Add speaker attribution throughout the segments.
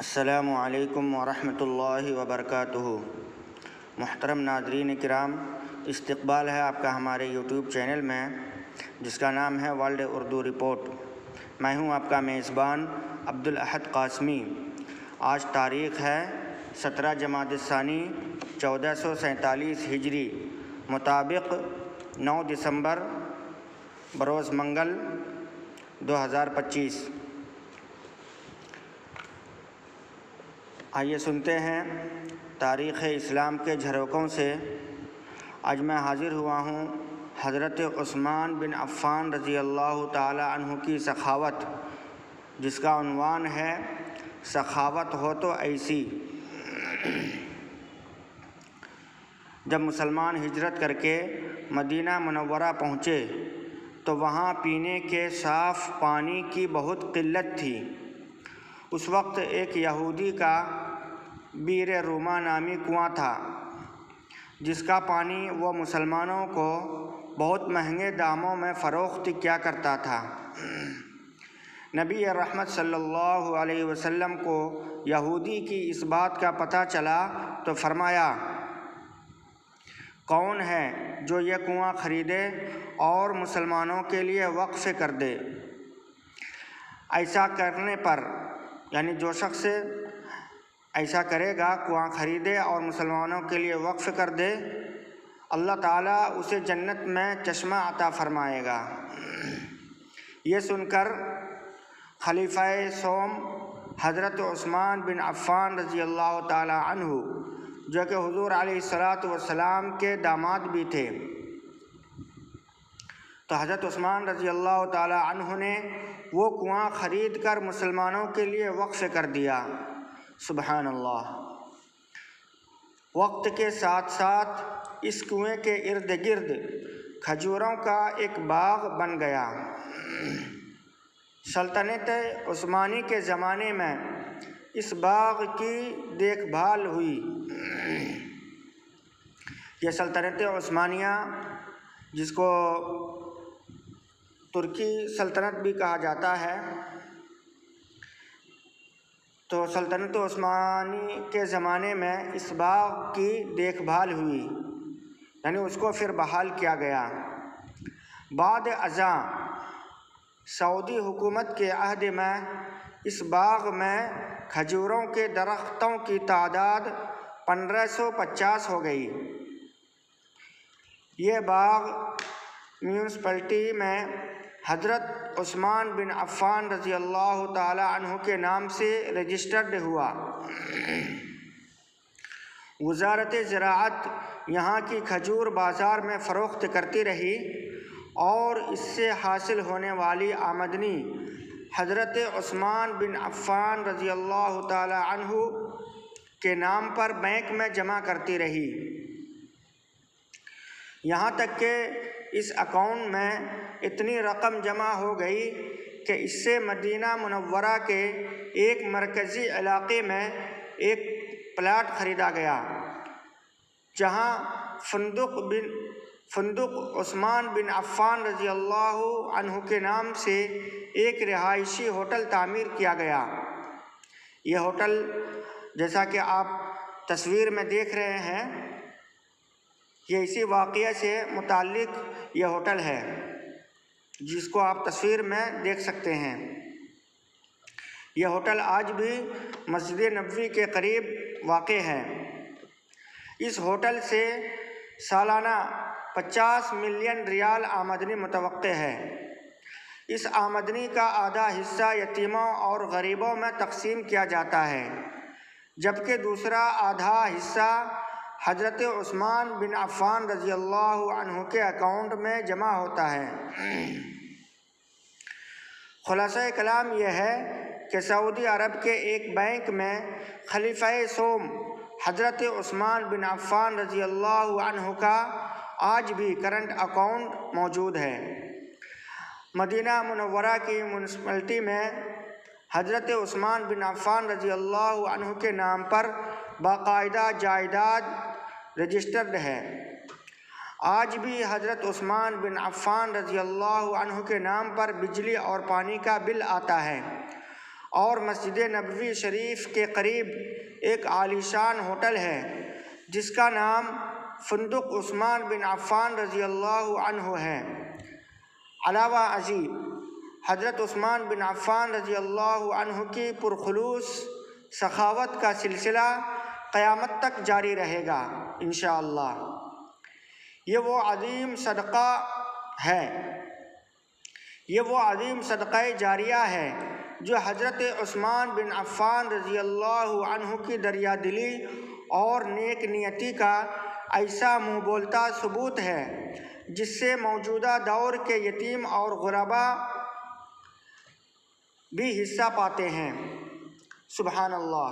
Speaker 1: السلام علیکم ورحمۃ اللہ وبرکاتہ۔ محترم ناظرین کرام، استقبال ہے آپ کا ہمارے یوٹیوب چینل میں جس کا نام ہے ورلڈ اردو رپورٹ۔ میں ہوں آپ کا میزبان عبدالاحد قاسمی۔ آج تاریخ ہے 17 جمادی الثانی 1447 ہجری، مطابق 9 دسمبر بروز منگل 2025۔ آئیے سنتے ہیں تاریخ اسلام کے جھروکوں سے۔ آج میں حاضر ہوا ہوں حضرت عثمان بن عفان رضی اللہ تعالی عنہ کی سخاوت، جس کا عنوان ہے سخاوت ہو تو ایسی۔ جب مسلمان ہجرت کر کے مدینہ منورہ پہنچے تو وہاں پینے کے صاف پانی کی بہت قلت تھی۔ اس وقت ایک یہودی کا بیر روما نامی کنواں تھا، جس کا پانی وہ مسلمانوں کو بہت مہنگے داموں میں فروخت کیا کرتا تھا۔ نبی رحمت صلی اللہ علیہ وسلم کو یہودی کی اس بات کا پتہ چلا تو فرمایا، کون ہے جو یہ کنواں خریدے اور مسلمانوں کے لیے وقف کر دے؟ ایسا کرنے پر، یعنی جو شخص ایسا کرے گا، کنواں خریدے اور مسلمانوں کے لیے وقف کر دے، اللہ تعالیٰ اسے جنت میں چشمہ عطا فرمائے گا۔ یہ سن کر خلیفہ سوم حضرت عثمان بن عفان رضی اللہ تعالی عنہ، جو کہ حضور علیہ الصلاۃ والسلام کے داماد بھی تھے، تو حضرت عثمان رضی اللہ تعالی عنہ نے وہ کنواں خرید کر مسلمانوں کے لیے وقف کر دیا۔ سبحان اللہ۔ وقت کے ساتھ ساتھ اس کنویں کے ارد گرد کھجوروں کا ایک باغ بن گیا۔ سلطنت عثمانی کے زمانے میں اس باغ کی دیکھ بھال ہوئی۔ یہ سلطنت عثمانیہ، جس کو ترکی سلطنت بھی کہا جاتا ہے، تو سلطنت عثمانی کے زمانے میں اس باغ کی دیکھ بھال ہوئی، یعنی اس کو پھر بحال کیا گیا۔ بعد ازاں سعودی حکومت کے عہد میں اس باغ میں کھجوروں کے درختوں کی تعداد 1550 ہو گئی۔ یہ باغ میونسپلٹی میں حضرت عثمان بن عفان رضی اللہ تعالی عنہ کے نام سے رجسٹرڈ ہوا۔ وزارت زراعت یہاں کی کھجور بازار میں فروخت کرتی رہی اور اس سے حاصل ہونے والی آمدنی حضرت عثمان بن عفان رضی اللہ تعالی عنہ کے نام پر بینک میں جمع کرتی رہی، یہاں تک کہ اس اکاؤنٹ میں اتنی رقم جمع ہو گئی کہ اس سے مدینہ منورہ کے ایک مرکزی علاقے میں ایک پلاٹ خریدا گیا، جہاں فندق عثمان بن عفان رضی اللہ عنہ کے نام سے ایک رہائشی ہوٹل تعمیر کیا گیا۔ یہ ہوٹل، جیسا کہ آپ تصویر میں دیکھ رہے ہیں، یہ اسی واقعے سے متعلق یہ ہوٹل ہے، جس کو آپ تصویر میں دیکھ سکتے ہیں۔ یہ ہوٹل آج بھی مسجد نبوی کے قریب واقع ہے۔ اس ہوٹل سے سالانہ 50 ملین ریال آمدنی متوقع ہے۔ اس آمدنی کا آدھا حصہ یتیموں اور غریبوں میں تقسیم کیا جاتا ہے، جبکہ دوسرا آدھا حصہ حضرت عثمان بن عفان رضی اللہ عنہ کے اکاؤنٹ میں جمع ہوتا ہے۔ خلاصہ کلام یہ ہے کہ سعودی عرب کے ایک بینک میں خلیفہ سوم حضرت عثمان بن عفان رضی اللہ عنہ کا آج بھی کرنٹ اکاؤنٹ موجود ہے۔ مدینہ منورہ کی میونسپلٹی میں حضرت عثمان بن عفان رضی اللہ عنہ کے نام پر باقاعدہ جائیداد رجسٹرڈ ہے۔ آج بھی حضرت عثمان بن عفان رضی اللہ عنہ کے نام پر بجلی اور پانی کا بل آتا ہے اور مسجد نبوی شریف کے قریب ایک عالیشان ہوٹل ہے جس کا نام فندق عثمان بن عفان رضی اللہ عنہ ہے۔ علاوہ ازیں حضرت عثمان بن عفان رضی اللہ عنہ کی پرخلوص سخاوت کا سلسلہ قیامت تک جاری رہے گا انشاءاللہ۔ یہ وہ عظیم صدقہ جاریہ ہے جو حضرت عثمان بن عفان رضی اللہ عنہ کی دریا دلی اور نیک نیتی کا ایسا منہ بولتا ثبوت ہے جس سے موجودہ دور کے یتیم اور غربا بھی حصہ پاتے ہیں۔ سبحان اللہ۔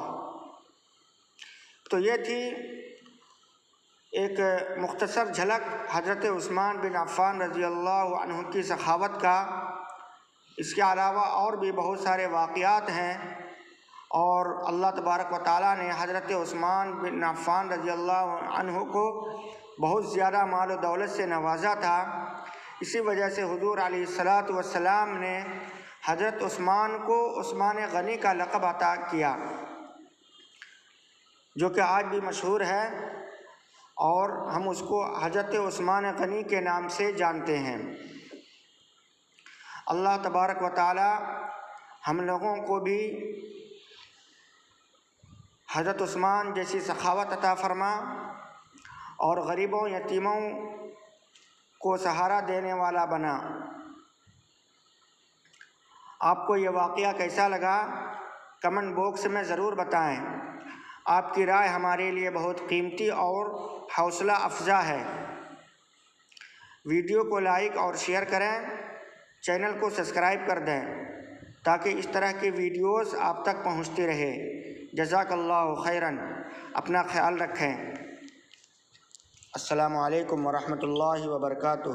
Speaker 1: تو یہ تھی ایک مختصر جھلک حضرت عثمان بن عفان رضی اللہ عنہ کی سخاوت کا۔ اس کے علاوہ اور بھی بہت سارے واقعات ہیں، اور اللہ تبارک و تعالیٰ نے حضرت عثمان بن عفان رضی اللہ عنہ کو بہت زیادہ مال و دولت سے نوازا تھا۔ اسی وجہ سے حضور علیہ الصلاۃ والسلام نے حضرت عثمان کو عثمان غنی کا لقب عطا کیا، جو کہ آج بھی مشہور ہے، اور ہم اس کو حضرت عثمان غنی کے نام سے جانتے ہیں۔ اللہ تبارک و تعالی ہم لوگوں کو بھی حضرت عثمان جیسی سخاوت عطا فرما، اور غریبوں یتیموں کو سہارا دینے والا بنا۔ آپ کو یہ واقعہ کیسا لگا کمنٹ باکس میں ضرور بتائیں۔ آپ کی رائے ہمارے لیے بہت قیمتی اور حوصلہ افزا ہے۔ ویڈیو کو لائک اور شیئر کریں، چینل کو سبسکرائب کر دیں تاکہ اس طرح کی ویڈیوز آپ تک پہنچتی رہے۔ جزاک اللہ خیراً۔ اپنا خیال رکھیں۔ السلام علیکم ورحمۃ اللہ وبرکاتہ۔